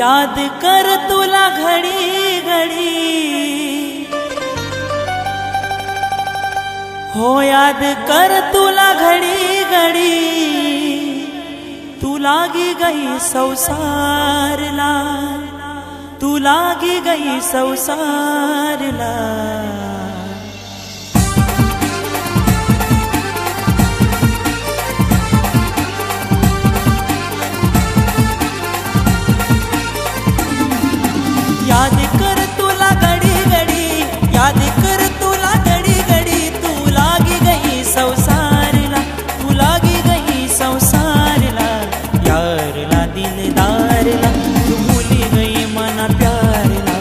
याद कर तुला घडी घडी, हो याद कर तुला घडी घडी, तू लागी गई संसारला, तू लागी गई संसारला। याद कर तुला घडी घडी, याद कर तुला घडी घडी, तू लागी गई संसारला, तू लागी गई संसारला। यारला दिलदारला तू भूली गई मना प्यारला,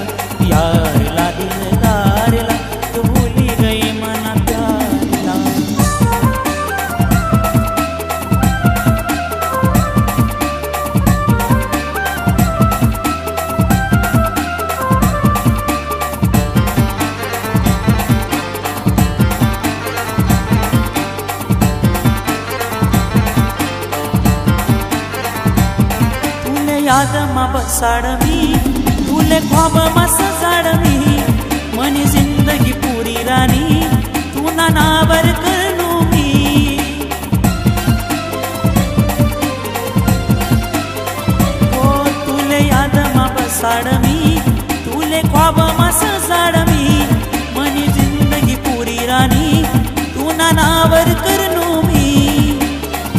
यारला दिलदारला तू भूली गई मना प्यारला। याद मा बसाड मी, तुले ख्वाब मा सजाड मी, मनी जिंदगी पुरी रानी, तू ना नावर करनू मी। हो तुले याद मा बसाड मी, तुले ख्वाब मा सजाड मी, मनी जिंदगी पुरी रानी, तू ना नावर करनू मी।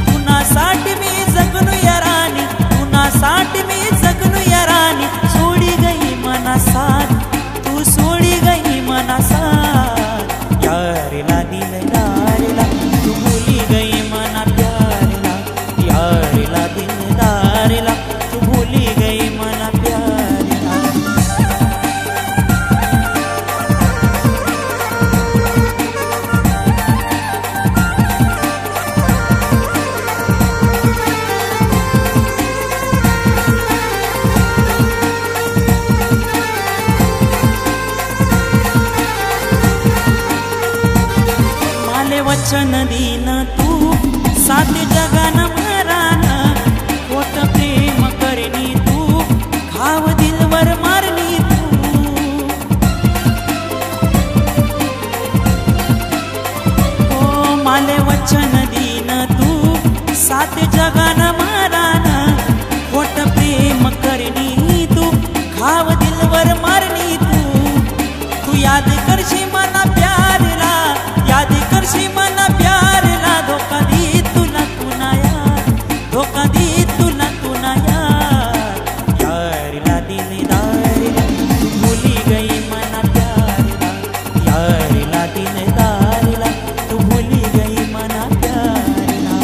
तुना साठी मी जगनू या रानी, साठ में जगनू या रानी, सोड़ी गई मना साथ, तू सोड़ी गई मना साथ। यारला दिलदारला तू भूली गई मना प्यारला, यारला दिलदारला तू भूली गई मना प्यारला। वचन दीन तू सात जगान मरान, खोट प्रेम करनी तू, घाव दिलवर मारनी तू। हो माले वचन दीन तू सात जगान मरान, खोट प्रेम करनी तू, घाव दिलवर मारनी तू। तू याद करशी मना प्यारला, याद करशी मना प्यारला, धोका दी तुला तू ना यार, धोका दी तुला तू ना यार। यारला दिलदारला तू भूली गई मना प्यारला, यारला दिलदारला तू भूली गई मना प्यारला।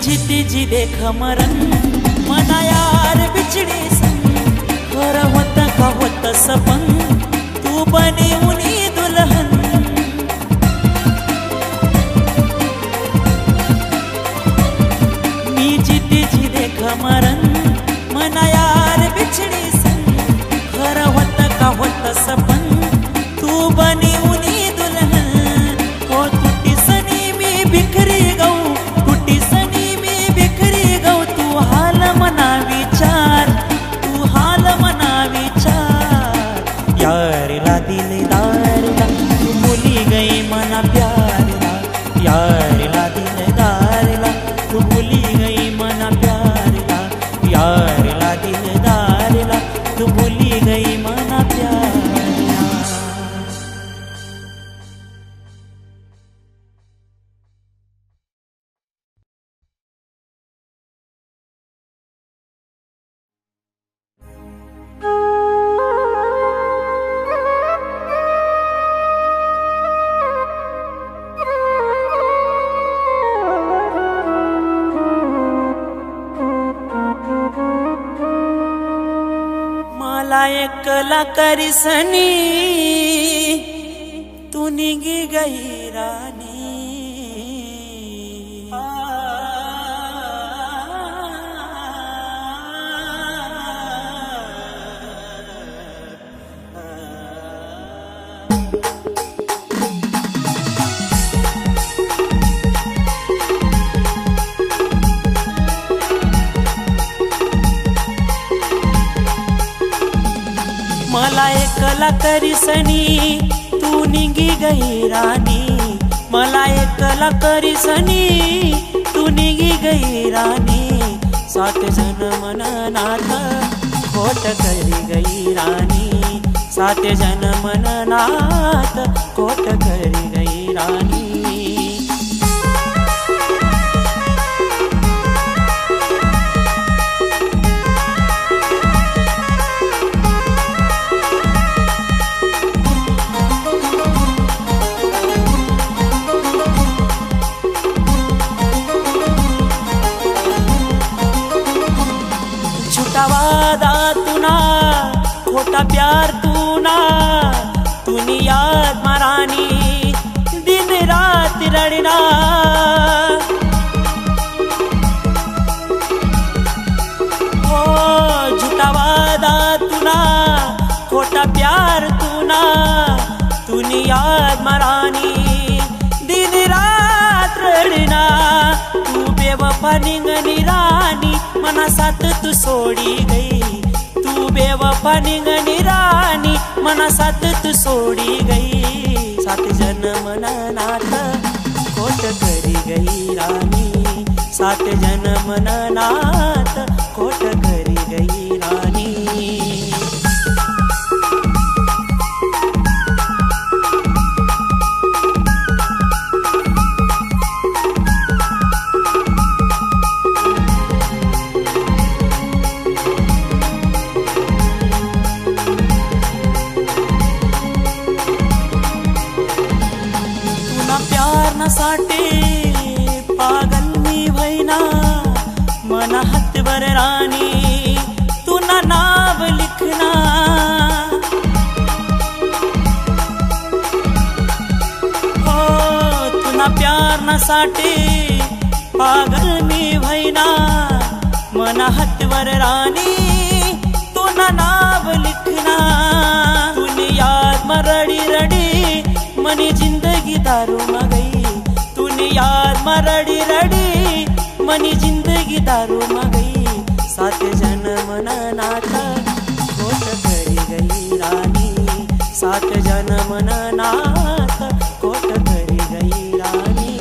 जीती जी देख मरन, मना यार बिछड़ी संग, खर होत का होत सपन, तू बनी उनी दुल्हन। मी जीती जी देख मरन, मना यार बिछड़ी संग, खर होत का होत सपन, तू बनी उनी दुल्हन। हो टूटी सनी मी बिखरी गऊ, टूटी सनी तू हाल मना विचार, तू हाल मना विचार। यारला दिलदारला तू भूली गई मना प्यारला, यारला दिलदारला तू भूली गई मना प्यारला, यारला दिलदारला तू भूली गई मना प्यारला। मला एकला करिसनी, तू निघी गई रानी। मला एकला करीसनी तू निघी गई राणी, मला एकला करीसनी तू निघी गई राणी, सात जन्मन नाथ खोट करी गई राणी, सात जन्मन नाथ खोट करी गई राणी। झूठा वादा तूना खोटा प्यार तूना, तूनी याद मारानी दिन रात रड़ना, ओ झूठा वादा तूना खोटा प्यार तूना, तूनी याद मारानी दिन रात रड़ना, तू बेवफा निंगनी रानी मना साथ तू सोडी गई, तू बेवफा निंगनी रानी मना साथ तू सोडी गई, सात जन्मन नाथ खोट करी गई रानी, सात जन्मन नाथ खोट करी गई रानी। साटे पागल मी भैना मना हातवर रानी तू ना नाव लिखना, हो तू ना प्यार ना साटे पागल मी भैना मना हातवर रानी तू ना नाव लिखना, तूने याद में रड़ी रड़ी मनी जिंदगी दारू में गई, तूने याद में रड़ी रड़ी मनी जिंदगी दारू में गई, सात जन्मन नाथ खोट करी गई रानी, सात जन्मन नाथ खोट करी गई रानी।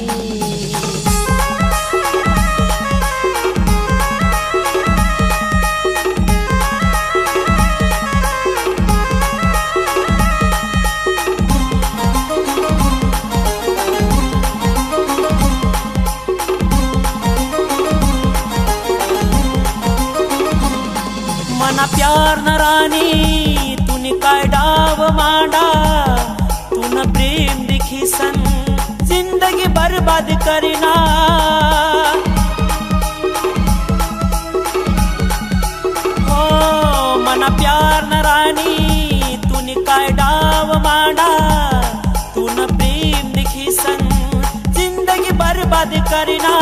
मना प्यार न रानी तूने काय डाव मांडा, तूने प्रेम दिखी सन जिंदगी बर्बाद करना, ओ मना प्यार न रानी तूने काय डाव मांडा, तूने प्रेम दिखी सन जिंदगी बर्बाद करना,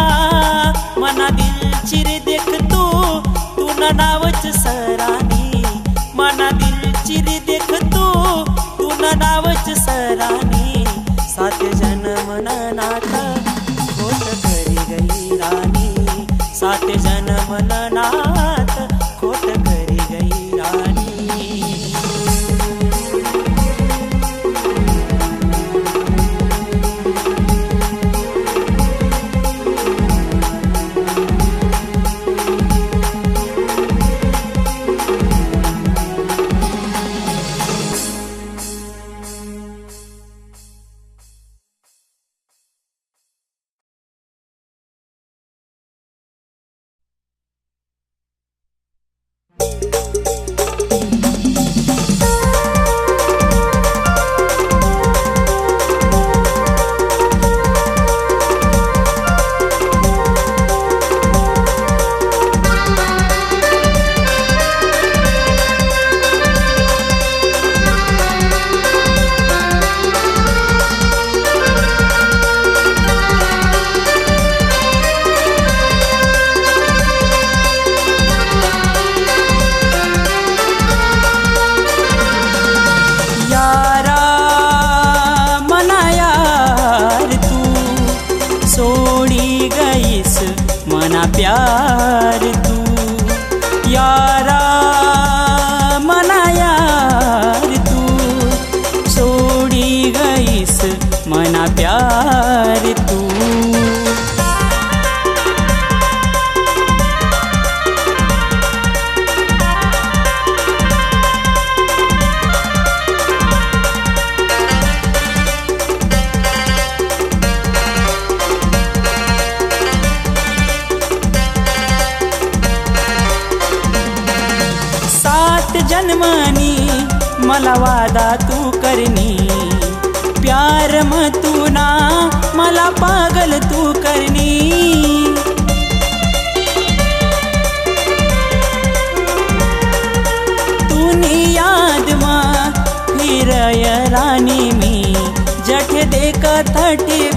मना दिल चिर देख तू ना नावच सरानी, मना दिल चिरी देख तू ना नावच सरानी, सात जन्मन नाथ खोट करी गई रानी, सात जन्मन नाथ खोट करी गई रानी। मना प्यार तू यारा मना यार मनमनी मला वादा तू करनी, प्यार म तू ना मला पागल तू करनी। तूनी याद मा फिरय रानी मी, जठ देखत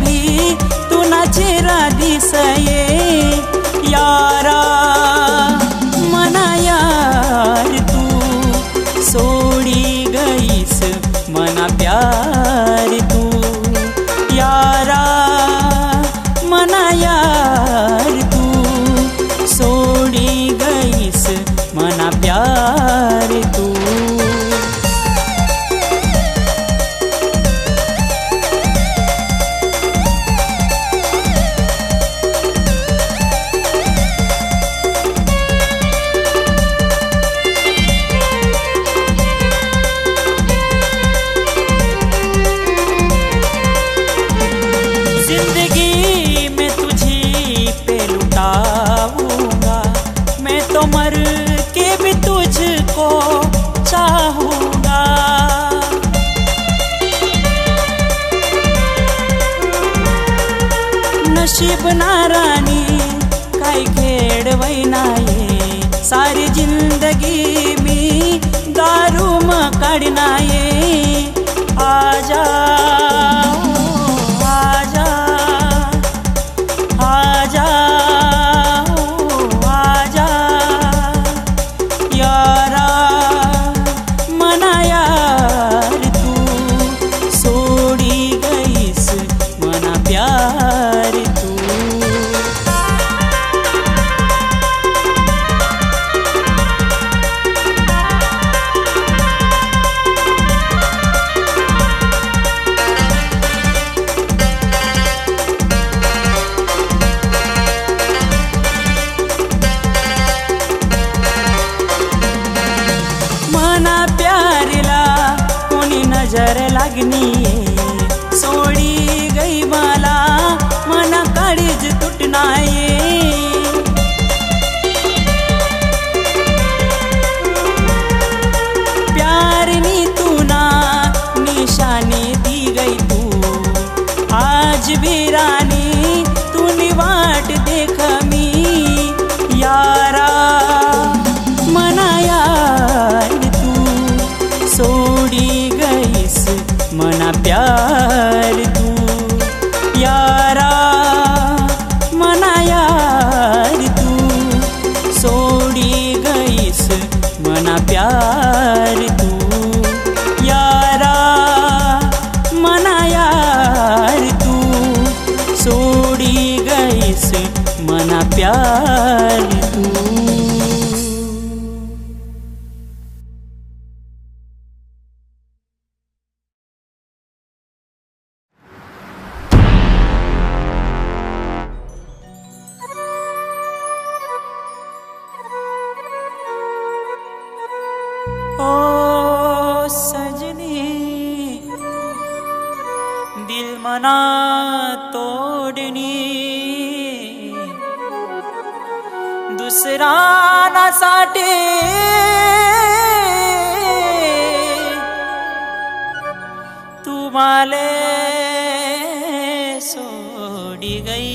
भी तू ना चेहरा दिसये यारा मना यार तू सोडी गईस मना प्यार तू यारा मना यार तू सोडी गईस मना प्यार तू। जिंदगी में तुझी पे लुटाऊंगा, मैं तो मर के भी तुझको चाहूंगा। नशीब नारानी काय खेडवै नाये, सारी जिंदगी मी दारू म काढनाये। आजा आजा आजा आजा यारा मना यार तू सोडी गईस मना प्यार तू। मना प्यारला कोणी नजर लागनीये, सोडी गई मला मना काळीज तुटनाये। प्यारनी तू ना निशानी दी गई तू, आज भी रानी तूनी वाट देख मी यारा मना यार तू सोडी गईस मना प्यार तू यारा मना यार तू सोडी गईस मना प्यार तू यारा मना यार तू सोडी गईस मना प्यार तू। ओ सजनी दिल मना तोडनी, दुसरा ना साठे तू माले सोडी गई।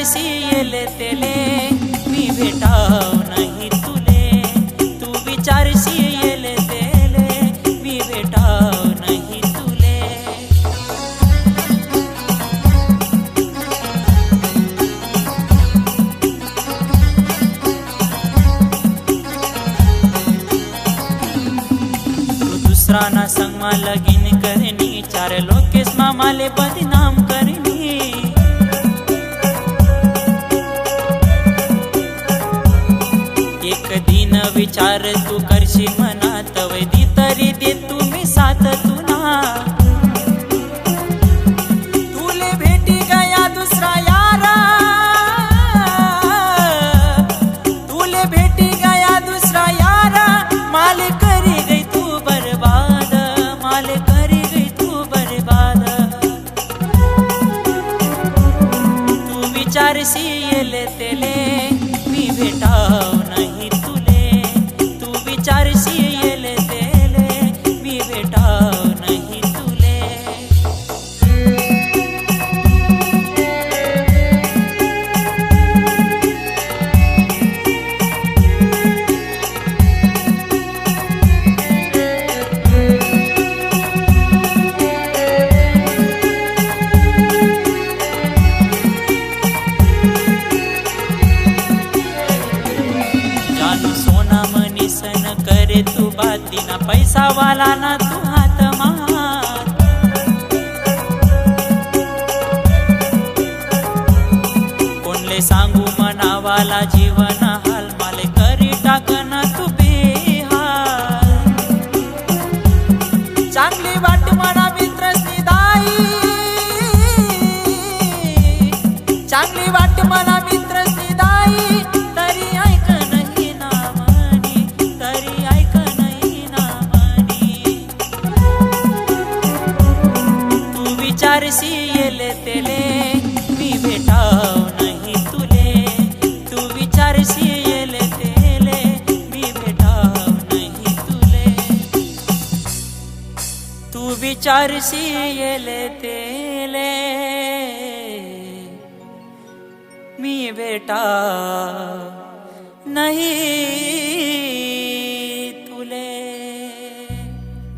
विचारशी येले तेले मी भेटाव नाही तुले. तू विचारशी येले तेले मी भेटाव नाही तुले. तू दुसरा ना संग मा लगीन करनी, चार लोकेस मा माले बदनाम करनी. एक दिन विचार तू करशी मनात, वैदी तरी दे तुम्ही साथ तुना. तुले भेटी गया दुसरा यारा, तुले भेटी गया दुसरा यारा. माल करी गई तू बर्बाद, माल करी गई तू बर्बाद. तू विचारशी येले तेले मी भेटाव नाही तुले. तू विचारशी येले तेले मी भेटाव नाही तुले. जानू सोना मनीसन करे तू बाती ना, पैसा वाला ना तू हात मार. कोणले सांगू मनावाला जीवन हाल, माले करी टाकना तू बेहाल. चांगली वाट मना मित्रसनी दाई, चांगली वाट मना मित्रसनी दाई. तरी ऐक नाही ना म्हणी, तरी ऐक नाही ना म्हणी. तू विचारशी येले तेले मी भेटाव नाही तुले. तू विचारशी येले तेले मी भेटाव नाही तुले. तू विचारशी येले तेले मी भेटाव नाही तुले.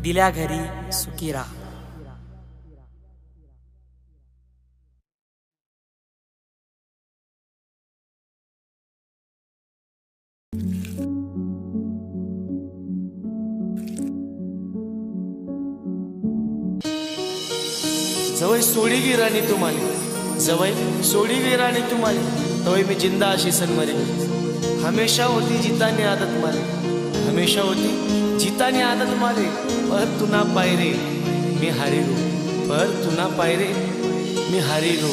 दिल्या घरी सुखी राहा. जवळ सोडी गी राणी तुम्हाली, जवळ सोडी गी राणी तुम्हाली. तवय मी जिंदा अशी सनमरे. हमेशा होती जितानी आदत मारे, हमेशा होती जितानी आदत मारे. पर तू ना पायरे मी हारी रो, पर तू ना पायरे मी हारी रो.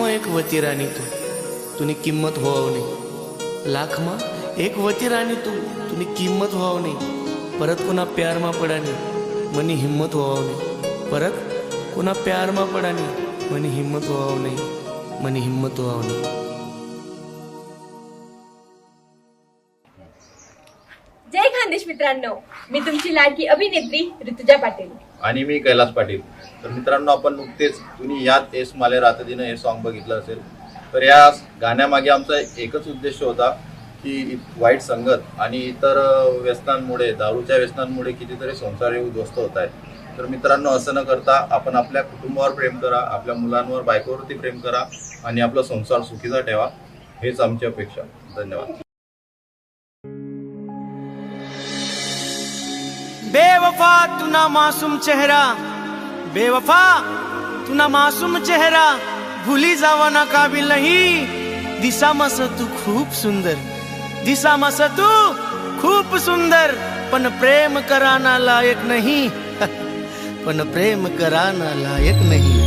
લાખમાં એક વતી રાની તુની કિંમત હોવ નહીં. લાખમાં એક વતી રાની તુની કિંमत व्हाव नाही. परत कोणा प्यारमा पडानी मनी हिम्मत व्हाव नाही. परत कोणा प्यारमा पडानी मनी हिम्मत व्हाव नाही. मनी हिम्मत व्हाव नाही. जय खानदेश मित्रांनो, मी तुमची लाडकी अभिनेत्री ऋतुजा पाटील आणि मी कैलास पाटील. तर मित्रांनो, आपण नुकतेच तुम्ही यात एस माले रात दिन हे सॉन्ग बघितलं असेल. तर या गाण्यामागे आमचा एकच उद्देश होता की वाईट संगत आणि इतर व्यसनांमुळे, दारूच्या व्यसनांमुळे कितीतरी संसार हे उद्ध्वस्त होत आहेत. तर मित्रांनो, असं न करता आपण आपल्या कुटुंबावर प्रेम करा, आपल्या मुलांवर, बायकोवरती प्रेम करा आणि आपला संसार सुखीचा ठेवा, हेच आमची अपेक्षा. धन्यवाद. बेवफा तुना मासूम चेहरा, बेवफा तुना मासूम चेहरा भूली जावाना काबिल नहीं. दिसा मस तू खूप सुंदर, दिसा मस तू खूप सुंदर, पण प्रेम कराना लायक नहीं. पण प्रेम कराना लायक नहीं.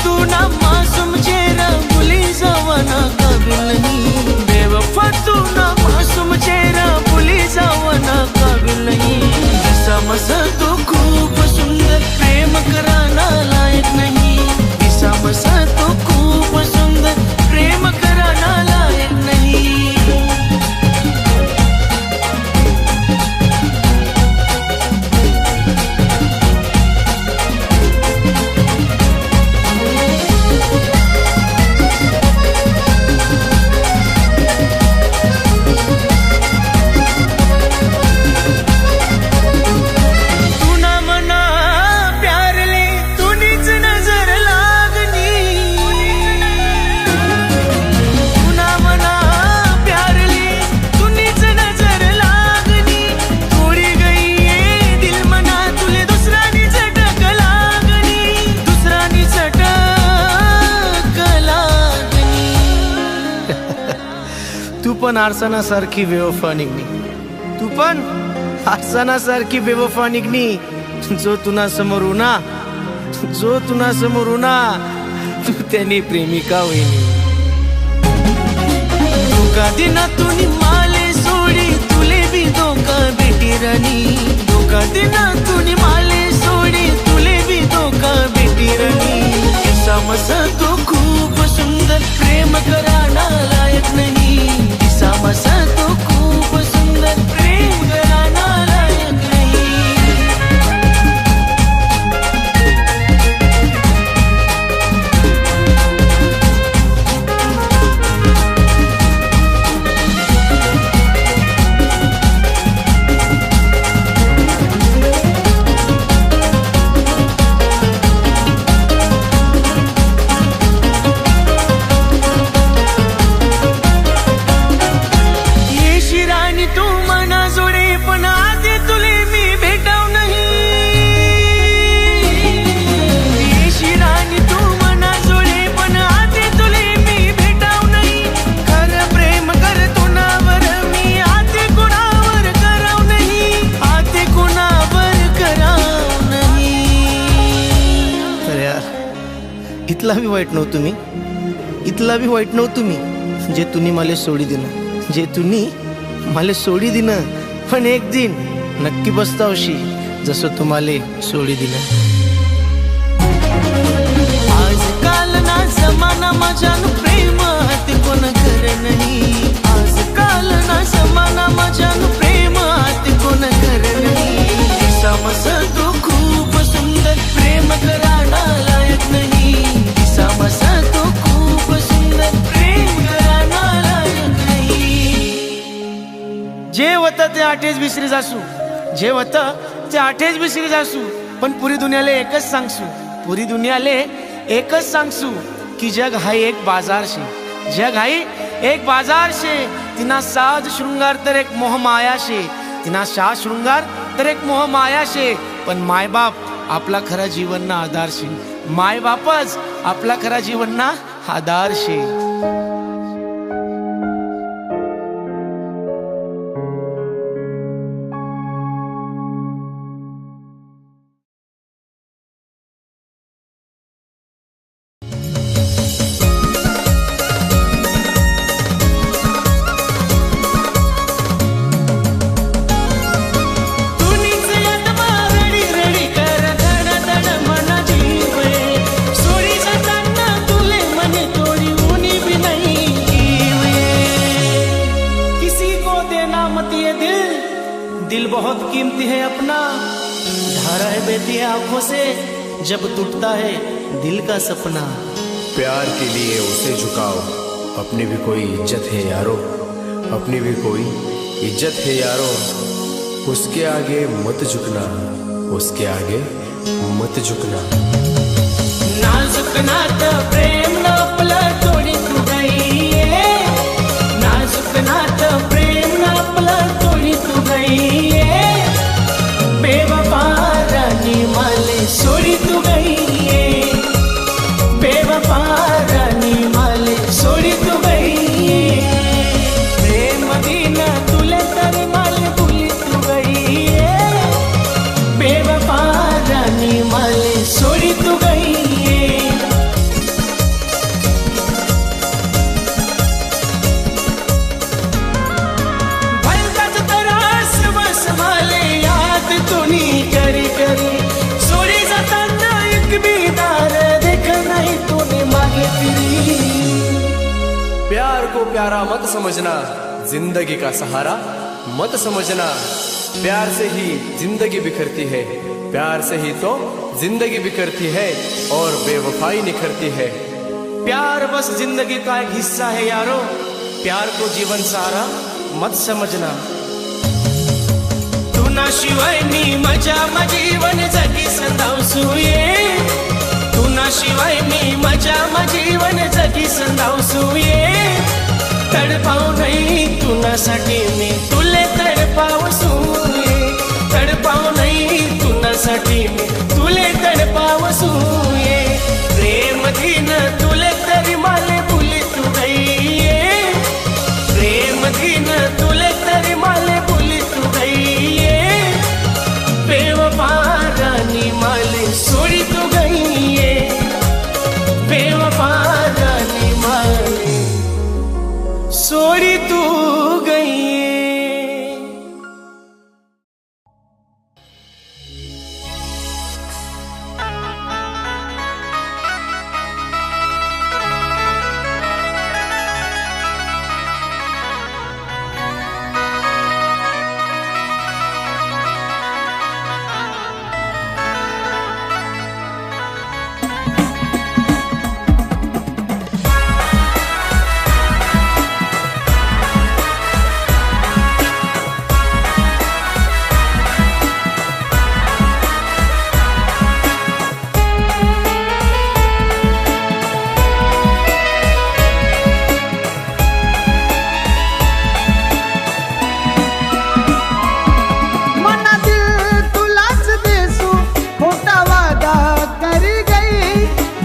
तू ना मासूम चेहरा भूली जावाना काबिल नहीं. बेवफा तू ना मासूम चेहरा भूली जावाना काबिल नहीं. दिसा मस तू खूप सुंदर, प्रेम कराना लायक नहीं. दिसा मस तू खूप सुंदर, प्रेम कराना लायक नहीं. तू पण आरसाना सारखी बेवफा निघणी, तू पण आरसाना सारखी बेवफा निघणी. जो तुना समोर उना, जो तुना समोर उना, तू त्यानी प्रेमिका होईनी. धोका दिना तुनी माले सोडी, तुले भी धोका बेटी रानी. धोका दिना तुनी माले सोडी, तुले भी धोका बेटी रानी. ऐसा मस तू खूप सुंदर, प्रेम कराना लायक नहीं. ऐसा मस तू खूप सुंदर, प्रेम कराना लायक नहीं. इतला भी वाईट नव्हतो मी, इतला भी वाईट नव्हतो मी, जे तुम्ही मला सोडी दिनं, जे तुम्ही मला सोडी दिनं. पण एक दिन नक्की पस्तावशी, जसं तुम्हाला सोडी दिलं. आजकाल ना जमाना माझ्यान प्रेम हाती कोण कर नाही. आजकाल ना जमाना माझ्यान प्रेम हाती कोण कर नाही. दिसा मस तू खूप सुंदर, प्रेम कराना लायक नहीं. दिसा मस तू खूप सुंदर, प्रेम कराना लायक नहीं. जे होतं ते आठेच विसरी जासू, जे होतं ते आठेच विसरी जासू. पण पुरी दुनियाले एकच सांगसू, पुरी दुनियाले एकच सांगसू की जग हाय एक बाजार शे. जग हाय एक बाजार शे. तिना साज शृंगार तर एक मोह माया शे. तिना साज शृंगार तर एक मोह माया शे, पण मायबाप आपला खरा जीवन ना आधार शे. मायबापच आपला खरा जीवन ना आधार शे. दिल बहुत कीमती है अपना, धारा है बहती है आंखों से जब टूटता है दिल का सपना. प्यार के लिए उसे झुकाओ, अपनी भी कोई इज्जत है यारो, अपनी भी कोई इज्जत है यारो. उसके आगे मत झुकना, उसके आगे मत झुकना. नाजुक नात प्रेम न आपलं तोडी तू गई, नाजुक नात प्रेम न आपलं तोडी तू गई. बेवफा रानी माले सोडी तू गई, बेवफा रानी माले सोडी तू गई. प्रेम दिन तुले तरी माले भुली तू गई, बेवफा रानी माले सोडी तू गई. करी करी सोडी जाताना एक बीदार देख नहीं तूने मागे फिरी. प्यार को प्यारा मत समझना, जिंदगी का सहारा मत समझना. प्यार से ही जिंदगी बिखरती है, प्यार से ही तो जिंदगी बिखरती है और बेवफाई निखरती है. प्यार बस जिंदगी का एक हिस्सा है यारो, प्यार को जीवन सारा मत समझना. तुना शिवाय मी मजा जीवन जगी संदावसूये, तुना शिवाय मी मजा जीवन जगी संदावसूये. तडपाव नाही तुनासाठी मी तुले तडपावसूये, तडपाव नाही तुनासाठी मी तुले तडपावसूये. प्रेम दिन तुले तरी माले भुली तू गई, प्रेम दिन तुले तरी माले भुली तू गई. बेवफा रानी माले सोडी तू गई, बेवफा रानी माले सोडी तू गई.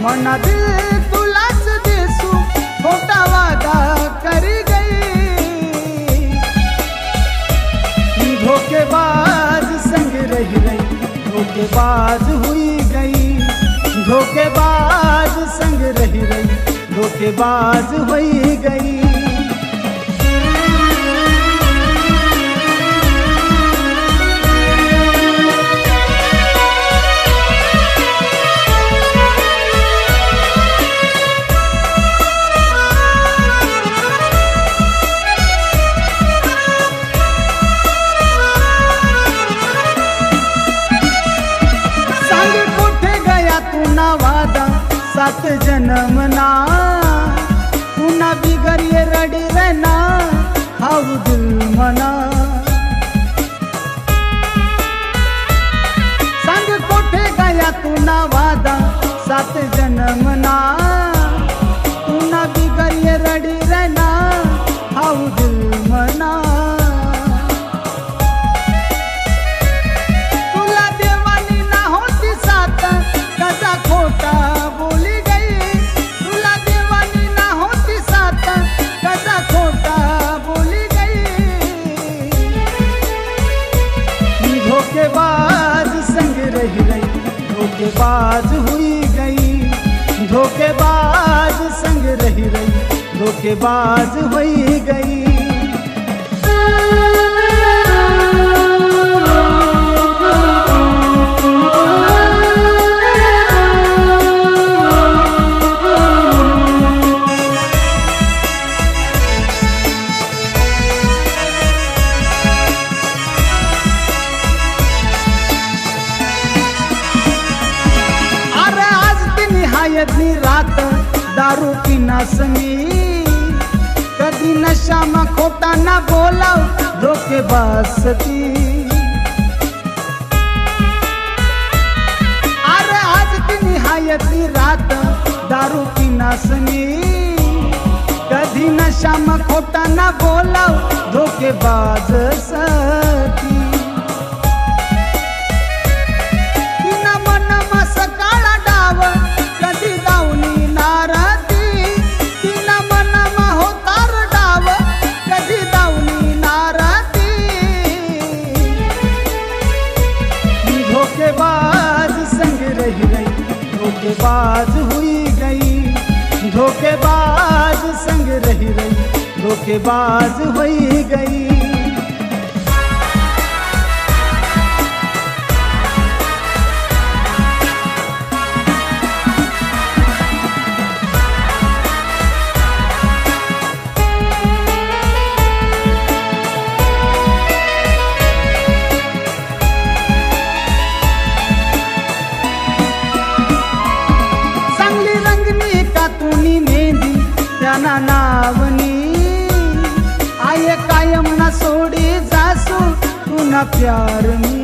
मना दिल तुलाच देसू खोटा वादा करी गई. धोखेबाज संग रही रही धोखेबाज हुई गई, धोखेबाज संग रही रही धोखेबाज हुई गई. सात जन्मना पुन्हा बिगर ये रडी रहना हाउ दिल मना. संग कोठे गया तू ना वादा सात जन्मना पुन्हा बिगर ये रडी रहना हाउ दिल मना. धोखेबाज हुई गई, धोखेबाज संग रही रही धोखेबाज हुई गई। निहायतनी रात दारू की नसनी, कधी नशा मा खोटा ना बोला धोखेबाज सती। अरे आज की निहायतनी रात दारू की नसनी, कधी नशा मा खोटा ना बोला धोखेबाज सती। धोखेबाज हुई गई, धोखेबाज संग रही रही धोखेबाज हुई गई। त्यांना नावनी आये कायम ना सोडी जासू तुना प्यार मी।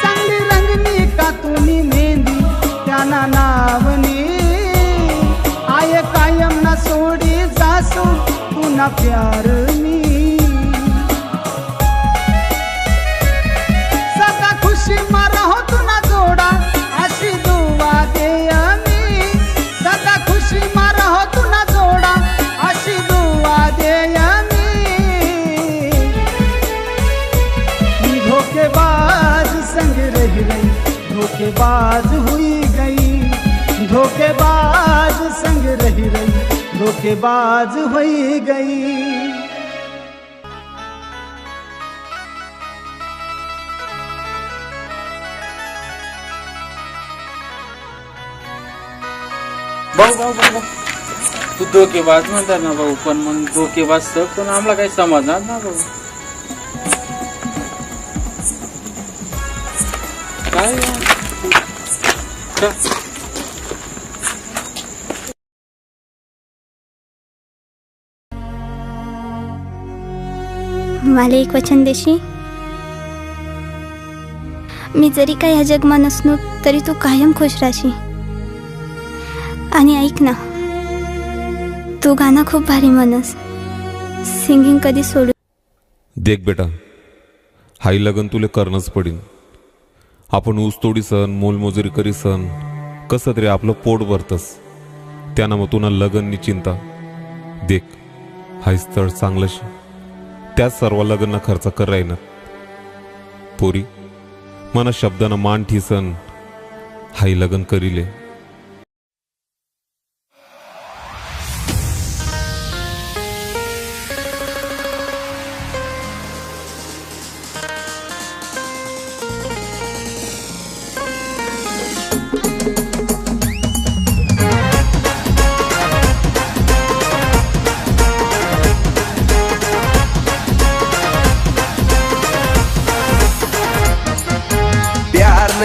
चांगली रंगनी का तुनी मेहंदी त्यांना नावनी आये कायम ना सोडी जासू तुना प्यार मी। सदा खुशी मा रहो तुना जोडा अशी दुआ दे, सदा खुशी मा रहो तुना जोडा अशी दुआ दे। धोखेबाज संग रही रही धोखेबाज हुई गई, धोखेबाज संग रही रही धोखेबाज हुई गई। भाऊ भाऊ भाऊ तू धोकेबाज म्हणतात ना भाऊ, पण मग धोकेबाज तर पण आम्हाला काही समजणार ना भाऊ। काय मला एक वचन देशी, मी जरी काय ह्या जगमा नसलो तरी तू कायम खुश राहशी। आणि ऐक ना, तू गाणं खूप भारी म्हणस, सिंगिंग कधी सोडू। देख बेटा, हाई लगन तुले करणंच पडीन। आपण ऊसतोडी सण मोलमजुरी करी सण कसं तरी आपलं पोट भरतस, त्यानं मग तुला लगननी चिंता। देख हाई स्थळ चांगलं शे, त्याच सर्व लग्न खर्च कर राहीन पोरी। मना शब्दानं मान ठिसन हाई लगन करीले।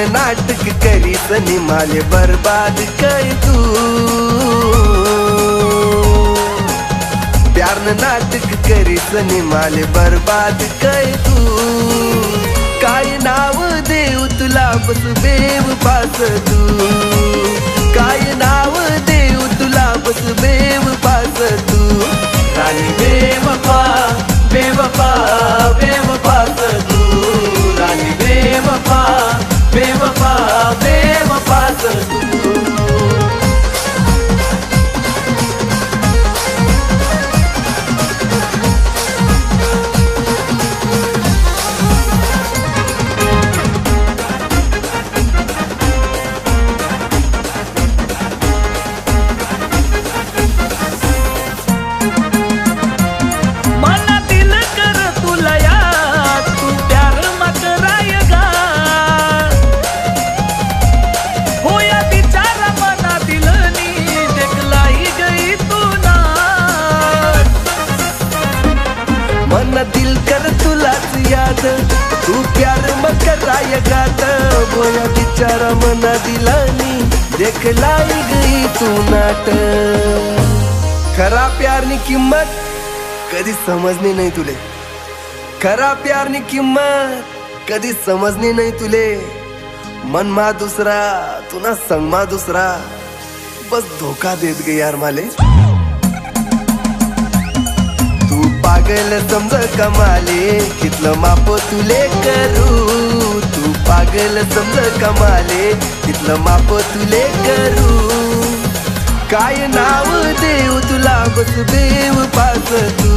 नाटक करी सनी माले बर्बाद कर तू, प्यार न नाटक करी सनी माले बर्बाद कर तू। काय नाव देऊ तुला बस बेवफास तू, काय नाव देऊ तुला बस बेवफास तू। राणी बेवफा बेवफा बेवफास तू, राणी बेवफा बेवफा बेवफास तू। ना दिलानी देख लाई गई तू नाट खरा प्यारनी किंमत कधी समजली नाही तुले खरा प्यारनी किंमत कधी समजली नाही तुले मन मा दुसरा तुना संग मा दुसरा बस धोका देत गे यार माले तू पागल समज कमाले कितलं माप तुले करू तू पागल समज कमाले कितलं माप तुले करू काय नाव देऊ तुला बस देव पास तू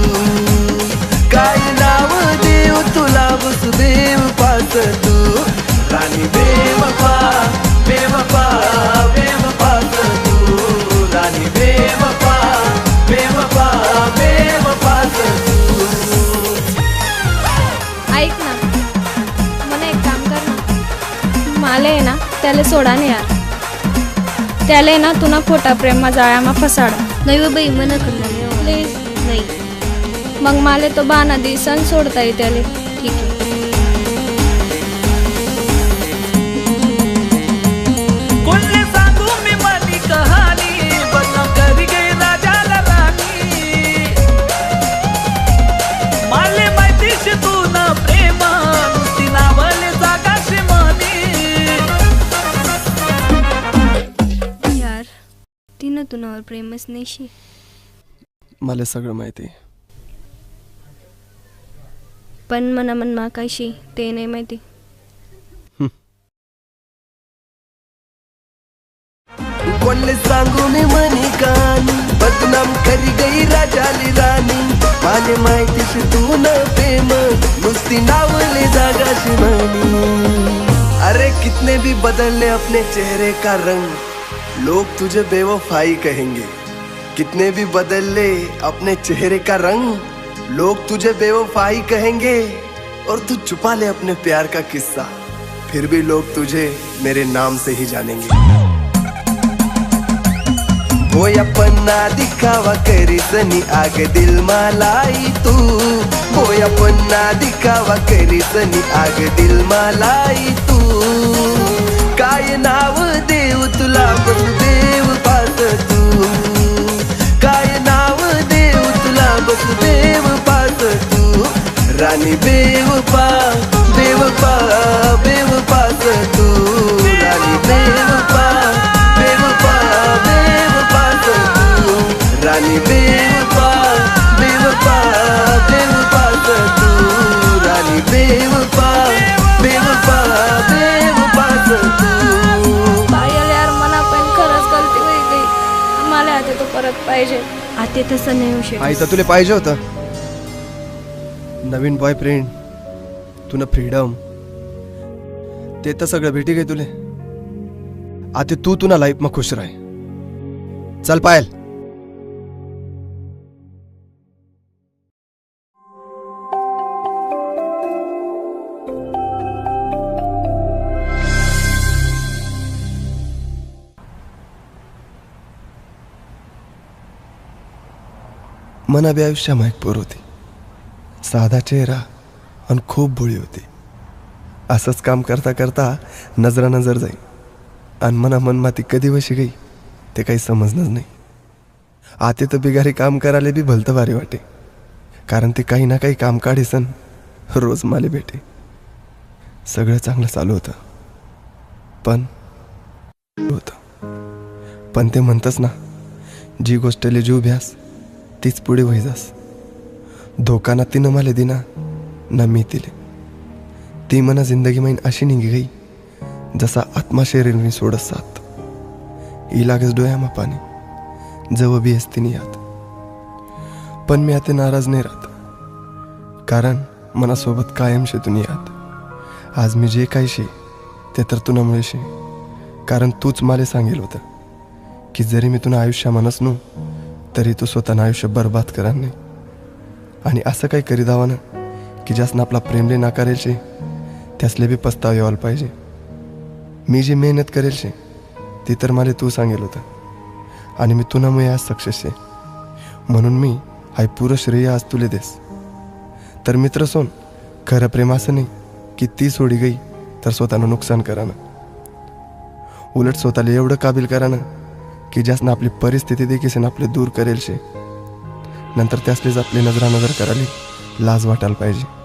काय नाव देऊ तुला बस देव पास तू राणी बेवफा बेवफा बेवफास तू राणी बेवफा बेवफा बेवफास तू ऐक ना मला एक काम कर ना मला आहे ना त्याला सोडा नाही यार त्याला आहे ना तुला खोटा प्रेम जाळ्यामा फसाडा नाही व बाई मना करणार प्लीज नाही मग मला तो बाना दिसन सोडता येईल त्याला ठीक आहे कोणले सांगू मी माझी कहाणी बदनाम करी गई राजाला राणी माले माहितीशी तू ना प्रेम नुसती नावले जागाशी म्हणी यार तिनं तुनावर प्रेमच नाही शी मला सगळं माहिती आहे. पण मना मनमा कायशी ते नाही माहिती कोणले सांगू मी मनी कानी बदनाम करी गई राजाली राणी माने माहितीशी तू न प्रेम नुसती नावले जागाशी म्हणी अरे कितने भी बदलने अपने चेहरे का रंग लोग तुझे बेवफाई कहेंगे कितने भी बदल ले अपने चेहरे का रंग लोग तुझे बेवफाई कहेंगे और तू छुपा ले अपने प्यार का किस्सा फिर भी लोग तुझे मेरे नाम से ही जानेंगे वो अपना दिखावा करीसनी आग दिल मालाई तू वो अपना दिखावा करीसनी आग दिल मालाई तू काय नाव देव तुला बस देव पास तू काय नाव देव तुला बस देव पास तू राणी बेवफा बेवफा बेवफास तू राणी बेवफा बेवफा बेवफास तू राणी बेवफा बेवफा बेवफास तू राणी बेवफा बेवफा बेवफास तू पायल यार मला पण खरंच गलती होई गई मला आता तो परत पाहिजे आता तसं नाही होऊ शकत आई तर तुला पाहिजे होतं नवीन बॉयफ्रेंड तुला फ्रीडम ते तर सगळं भेटी गे तुले आता तू तुला लाईफ मा खुश राह चल पायल मना बी आयुष्यात एक पोर होती साधा चेहरा आणि खूप भोळी होती असंच काम करता करता नजरा नजर जाई आणि मना मनमा ती कधी वशी गई ते काही समजणंच नाही आते तर बिगारी काम करायला बी भलतं भारी वाटे कारण ते काही ना काही काम काढीसन रोज माले भेटे सगळं चांगलं चालू होतं पण ते म्हणतच ना जी गोष्टले जीव भ्यास तीच पुढे वही जास धोका ना तिनं मला दिना ना मी तिले ती मना जिंदगी मैन अशी निघी गई जसा आत्मा शरीरनी सोडत साथ ही लागस डोळ्यामा पाणी जवळ बी असती नाही यात पण मी आता नाराज नाही राहत कारण मनासोबत कायम शे तुनी यात आज मी जे काही शे ते तर तुनामुळे शे कारण तूच मला सांगेल होतं की जरी मी तुला आयुष्या नसनो तरी तू स्वतःनं आयुष्य बर्बाद करा नाही आणि असं काही करी दावा ना की ज्यासनं आपला प्रेमले नाकारेल शे त्यासले बी पस्ताव यावायला पाहिजे मी जी मेहनत करेल शे ती तर मला तू सांगेल होतं आणि मी तुनामुळे आज सक्सेस शे म्हणून मी हाय पुरं श्रेय आज तुले देस तर मित्र सोन खरं प्रेम असं नाही की ती सोडी गई तर स्वतःनं नुकसान करा ना उलट स्वतःला एवढं काबिल करा ना की ज्यासनं आपली परिस्थिती देखील आपले दूर करेल शे, नंतर त्यासलेच आपली नजरानजर करायला लाज वाटायला पाहिजे.